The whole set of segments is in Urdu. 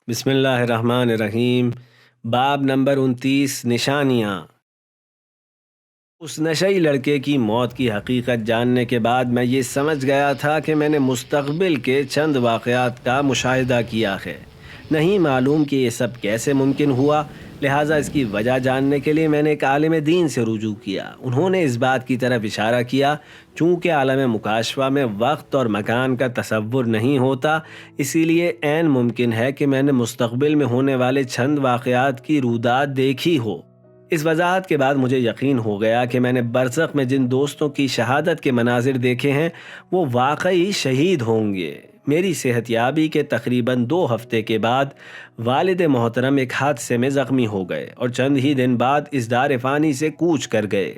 بسم اللہ الرحمن الرحیم۔ باب نمبر 29، نشانیاں۔ اس نشئی لڑکے کی موت کی حقیقت جاننے کے بعد میں یہ سمجھ گیا تھا کہ میں نے مستقبل کے چند واقعات کا مشاہدہ کیا ہے۔ نہیں معلوم کہ یہ سب کیسے ممکن ہوا، لہٰذا اس کی وجہ جاننے کے لیے میں نے ایک عالم دین سے رجوع کیا۔ انہوں نے اس بات کی طرف اشارہ کیا چونکہ عالم مکاشفہ میں وقت اور مکان کا تصور نہیں ہوتا، اسی لیے عین ممکن ہے کہ میں نے مستقبل میں ہونے والے چند واقعات کی رودات دیکھی ہو۔ اس وضاحت کے بعد مجھے یقین ہو گیا کہ میں نے برزخ میں جن دوستوں کی شہادت کے مناظر دیکھے ہیں وہ واقعی شہید ہوں گے۔ میری صحت یابی کے تقریباً 2 ہفتے کے بعد والد محترم ایک حادثے میں زخمی ہو گئے اور چند ہی دن بعد اس دار فانی سے کوچ کر گئے۔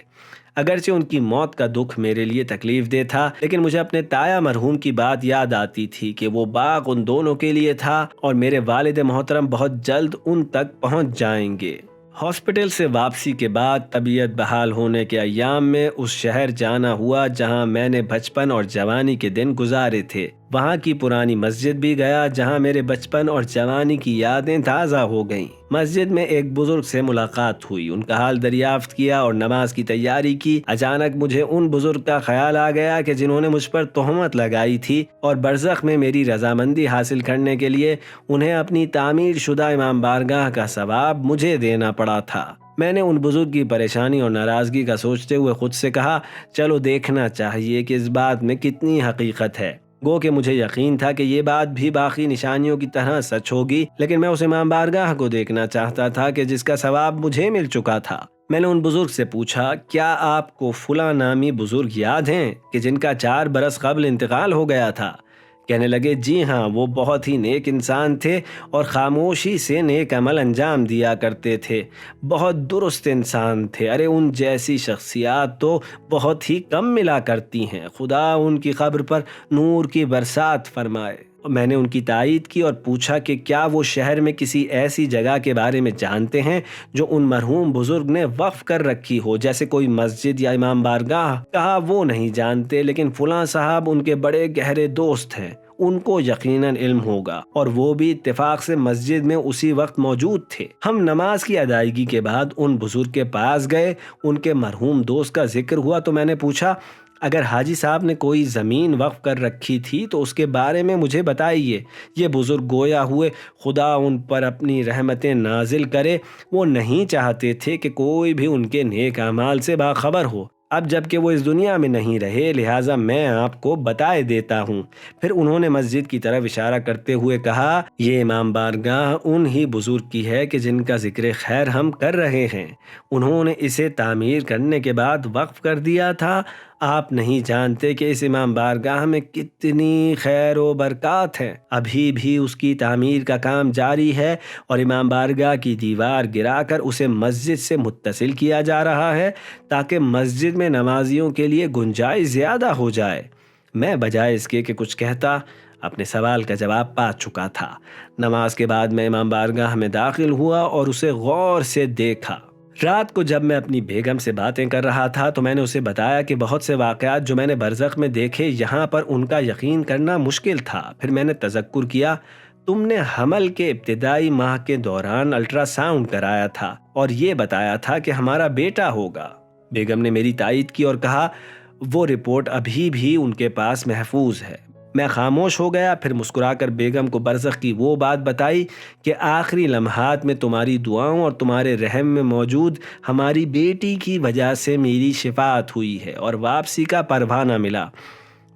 اگرچہ ان کی موت کا دکھ میرے لیے تکلیف دہ تھا، لیکن مجھے اپنے تایا مرحوم کی بات یاد آتی تھی کہ وہ باغ ان دونوں کے لیے تھا اور میرے والد محترم بہت جلد ان تک پہنچ جائیں گے۔ ہاسپٹل سے واپسی کے بعد طبیعت بحال ہونے کے ایام میں اس شہر جانا ہوا جہاں میں نے بچپن اور جوانی کے دن گزارے تھے۔ وہاں کی پرانی مسجد بھی گیا جہاں میرے بچپن اور جوانی کی یادیں تازہ ہو گئیں۔ مسجد میں ایک بزرگ سے ملاقات ہوئی، ان کا حال دریافت کیا اور نماز کی تیاری کی۔ اچانک مجھے ان بزرگ کا خیال آ گیا کہ جنہوں نے مجھ پر تہمت لگائی تھی اور برزخ میں میری رضامندی حاصل کرنے کے لیے انہیں اپنی تعمیر شدہ امام بارگاہ کا ثواب مجھے دینا پڑا تھا۔ میں نے ان بزرگ کی پریشانی اور ناراضگی کا سوچتے ہوئے خود سے کہا، چلو دیکھنا چاہیے کہ اس بات میں کتنی حقیقت ہے۔ گو کہ مجھے یقین تھا کہ یہ بات بھی باقی نشانیوں کی طرح سچ ہوگی، لیکن میں اس امام بارگاہ کو دیکھنا چاہتا تھا کہ جس کا ثواب مجھے مل چکا تھا۔ میں نے ان بزرگ سے پوچھا، کیا آپ کو فلاں نامی بزرگ یاد ہیں کہ جن کا 4 برس قبل انتقال ہو گیا تھا؟ کہنے لگے، جی ہاں، وہ بہت ہی نیک انسان تھے اور خاموشی سے نیک عمل انجام دیا کرتے تھے، بہت درست انسان تھے۔ ارے ان جیسی شخصیات تو بہت ہی کم ملا کرتی ہیں، خدا ان کی قبر پر نور کی برسات فرمائے۔ میں نے ان کی تائید کی اور پوچھا کہ کیا وہ شہر میں کسی ایسی جگہ کے بارے میں جانتے ہیں جو ان مرحوم بزرگ نے وقف کر رکھی ہو، جیسے کوئی مسجد یا امام بارگاہ؟ کہا وہ نہیں جانتے، لیکن فلاں صاحب ان کے بڑے گہرے دوست ہیں، ان کو یقیناً علم ہوگا، اور وہ بھی اتفاق سے مسجد میں اسی وقت موجود تھے۔ ہم نماز کی ادائیگی کے بعد ان بزرگ کے پاس گئے، ان کے مرحوم دوست کا ذکر ہوا تو میں نے پوچھا، اگر حاجی صاحب نے کوئی زمین وقف کر رکھی تھی تو اس کے بارے میں مجھے بتائیے۔ یہ بزرگ گویا ہوئے، خدا ان پر اپنی رحمتیں نازل کرے، وہ نہیں چاہتے تھے کہ کوئی بھی ان کے نیک اعمال سے باخبر ہو۔ اب جب کہ وہ اس دنیا میں نہیں رہے، لہٰذا میں آپ کو بتائے دیتا ہوں۔ پھر انہوں نے مسجد کی طرف اشارہ کرتے ہوئے کہا، یہ امام بارگاہ ان ہی بزرگ کی ہے کہ جن کا ذکر خیر ہم کر رہے ہیں۔ انہوں نے اسے تعمیر کرنے کے بعد وقف کر دیا تھا۔ آپ نہیں جانتے کہ اس امام بارگاہ میں کتنی خیر و برکات ہیں۔ ابھی بھی اس کی تعمیر کا کام جاری ہے اور امام بارگاہ کی دیوار گرا کر اسے مسجد سے متصل کیا جا رہا ہے تاکہ مسجد میں نمازیوں کے لیے گنجائش زیادہ ہو جائے۔ میں بجائے اس کے کہ کچھ کہتا، اپنے سوال کا جواب پا چکا تھا۔ نماز کے بعد میں امام بارگاہ میں داخل ہوا اور اسے غور سے دیکھا۔ رات کو جب میں اپنی بیگم سے باتیں کر رہا تھا تو میں نے اسے بتایا کہ بہت سے واقعات جو میں نے برزخ میں دیکھے یہاں پر ان کا یقین کرنا مشکل تھا۔ پھر میں نے تذکر کیا، تم نے حمل کے ابتدائی ماہ کے دوران الٹرا ساؤنڈ کرایا تھا اور یہ بتایا تھا کہ ہمارا بیٹا ہوگا۔ بیگم نے میری تائید کی اور کہا، وہ رپورٹ ابھی بھی ان کے پاس محفوظ ہے۔ میں خاموش ہو گیا، پھر مسکرا کر بیگم کو برزخ کی وہ بات بتائی کہ آخری لمحات میں تمہاری دعاؤں اور تمہارے رحم میں موجود ہماری بیٹی کی وجہ سے میری شفاعت ہوئی ہے اور واپسی کا پروانہ ملا۔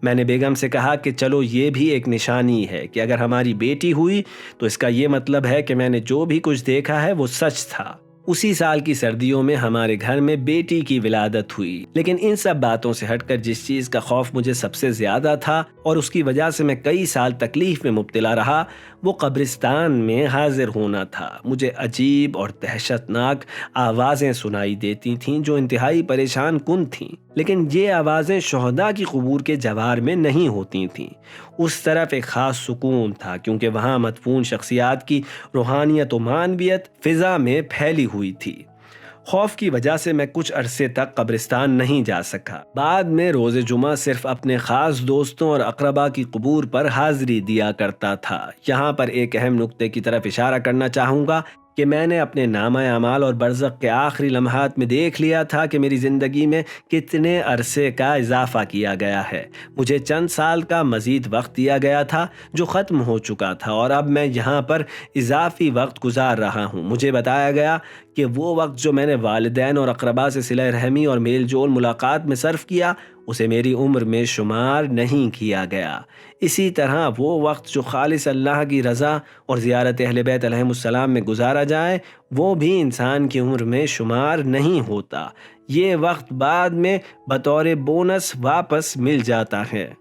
میں نے بیگم سے کہا کہ چلو یہ بھی ایک نشانی ہے کہ اگر ہماری بیٹی ہوئی تو اس کا یہ مطلب ہے کہ میں نے جو بھی کچھ دیکھا ہے وہ سچ تھا۔ اسی سال کی سردیوں میں ہمارے گھر میں بیٹی کی ولادت ہوئی، لیکن ان سب باتوں سے ہٹ کر جس چیز کا خوف مجھے سب سے زیادہ تھا اور اس کی وجہ سے میں کئی سال تکلیف میں مبتلا رہا، وہ قبرستان میں حاضر ہونا تھا۔ مجھے عجیب اور دہشتناک آوازیں سنائی دیتی تھیں جو انتہائی پریشان کن تھیں، لیکن یہ آوازیں شہداء کی قبور کے جوار میں نہیں ہوتی تھیں۔ اس طرف ایک خاص سکون تھا کیونکہ وہاں مدفون شخصیات کی روحانیت و معنویت فضا میں پھیلی ہوئی تھی۔ خوف کی وجہ سے میں کچھ عرصے تک قبرستان نہیں جا سکا۔ بعد میں روز جمعہ صرف اپنے خاص دوستوں اور اقربا کی قبور پر حاضری دیا کرتا تھا۔ یہاں پر ایک اہم نقطے کی طرف اشارہ کرنا چاہوں گا کہ میں نے اپنے نامہ اعمال اور برزخ کے آخری لمحات میں دیکھ لیا تھا کہ میری زندگی میں کتنے عرصے کا اضافہ کیا گیا ہے۔ مجھے چند سال کا مزید وقت دیا گیا تھا جو ختم ہو چکا تھا، اور اب میں یہاں پر اضافی وقت گزار رہا ہوں۔ مجھے بتایا گیا کہ وہ وقت جو میں نے والدین اور اقربا سے صلہ رحمی اور میل جول ملاقات میں صرف کیا، اسے میری عمر میں شمار نہیں کیا گیا۔ اسی طرح وہ وقت جو خالص اللہ کی رضا اور زیارت اہل بیت علیہم السلام میں گزارا جائے، وہ بھی انسان کی عمر میں شمار نہیں ہوتا۔ یہ وقت بعد میں بطور بونس واپس مل جاتا ہے۔